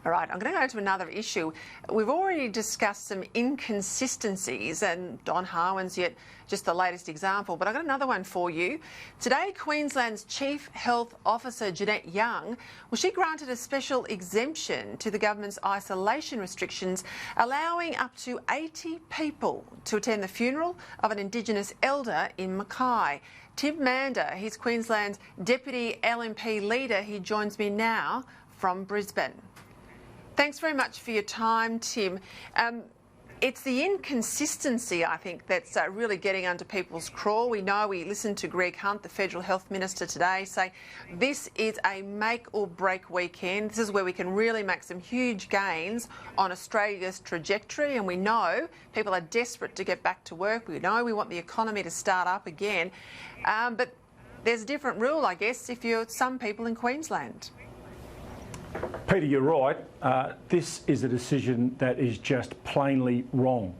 All right, I'm going to go to another issue. We've already discussed some inconsistencies, and Don Harwin's yet just the latest example, but I've got another one for you. Today, Queensland's Chief Health Officer, Jeannette, she granted a special exemption to the government's isolation restrictions, allowing up to 80 people to attend the funeral of an Indigenous elder in Mackay. Tim Mander, he's Queensland's Deputy LNP leader. He joins me now from Brisbane. Thanks very much for your time, Tim. It's the inconsistency, I think, that's really getting under people's craw. We listened to Greg Hunt, the Federal Health Minister, today say this is a make or break weekend. This is where we can really make some huge gains on Australia's trajectory, and we know people are desperate to get back to work. We know we want the economy to start up again. But there's a different rule, I guess, if you're some people in Queensland. Peter, you're right. This is a decision that is just plainly wrong.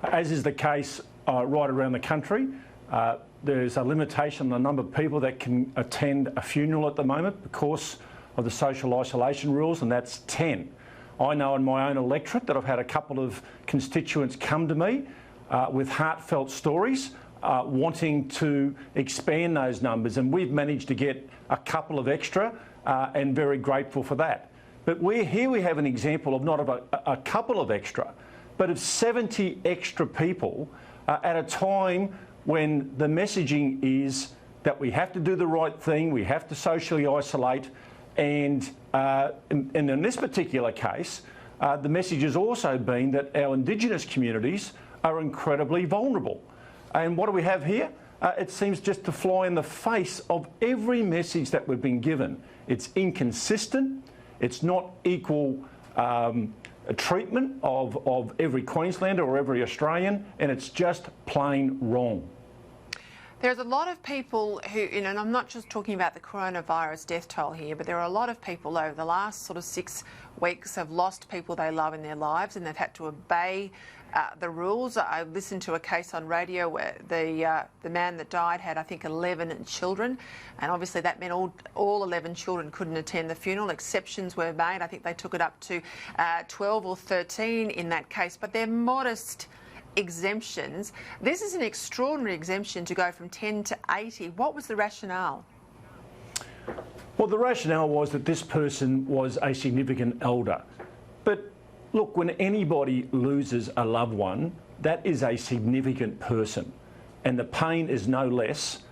As is the case right around the country, there's a limitation on the number of people that can attend a funeral at the moment because of the social isolation rules, and that's 10. I know in my own electorate that I've had a couple of constituents come to me with heartfelt stories wanting to expand those numbers, and we've managed to get a couple of extra and very grateful for that. But we have an example of not of a couple of extra, but of 70 extra people at a time when the messaging is that we have to do the right thing, we have to socially isolate, and in this particular case, the message has also been that our Indigenous communities are incredibly vulnerable. And what do we have here? It seems just to fly in the face of every message that we've been given. It's inconsistent, it's not equal treatment of every Queenslander or every Australian, and it's just plain wrong. There's a lot of people who, and I'm not just talking about the coronavirus death toll here, but there are a lot of people over the last sort of 6 weeks have lost people they love in their lives, and they've had to obey the rules. I listened to a case on radio where the man that died had, I think, 11 children, and obviously that meant all 11 children couldn't attend the funeral. Exceptions were made. I think they took it up to 12 or 13 in that case, but they're modest exemptions. This is an extraordinary exemption to go from 10 to 80. What was the rationale? Well, the rationale was that this person was a significant elder. But look, when anybody loses a loved one, that is a significant person. And the pain is no less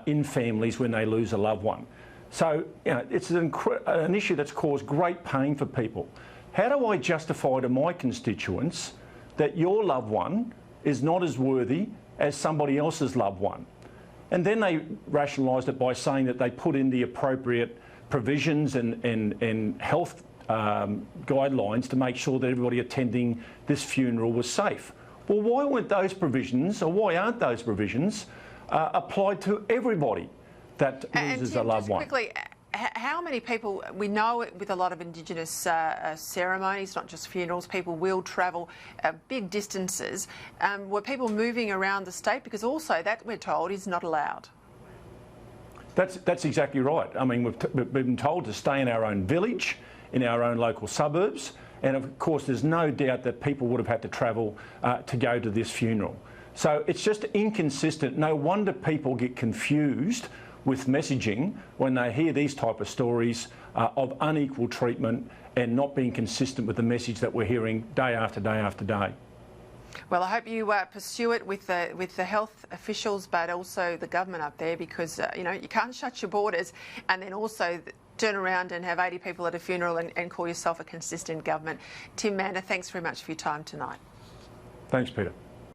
in families when they lose a loved one. So, it's an issue that's caused great pain for people. How do I justify to my constituents that your loved one is not as worthy as somebody else's loved one? And then they rationalised it by saying that they put in the appropriate provisions and health guidelines to make sure that everybody attending this funeral was safe. Well, why weren't those provisions, or why aren't those provisions applied to everybody that loses a loved one? Quickly, how many people, we know with a lot of Indigenous ceremonies, not just funerals, people will travel big distances. Were people moving around the state? Because also that, we're told, is not allowed. That's exactly right. I mean, we've been told to stay in our own village, in our own local suburbs, and of course there's no doubt that people would have had to travel to go to this funeral. So it's just inconsistent. No wonder people get confused with messaging when they hear these type of stories of unequal treatment and not being consistent with the message that we're hearing day after day after day. Well, I hope you pursue it with the health officials, but also the government up there, because you can't shut your borders and then also turn around and have 80 people at a funeral and call yourself a consistent government. Tim Mander, thanks very much for your time tonight. Thanks, Peter.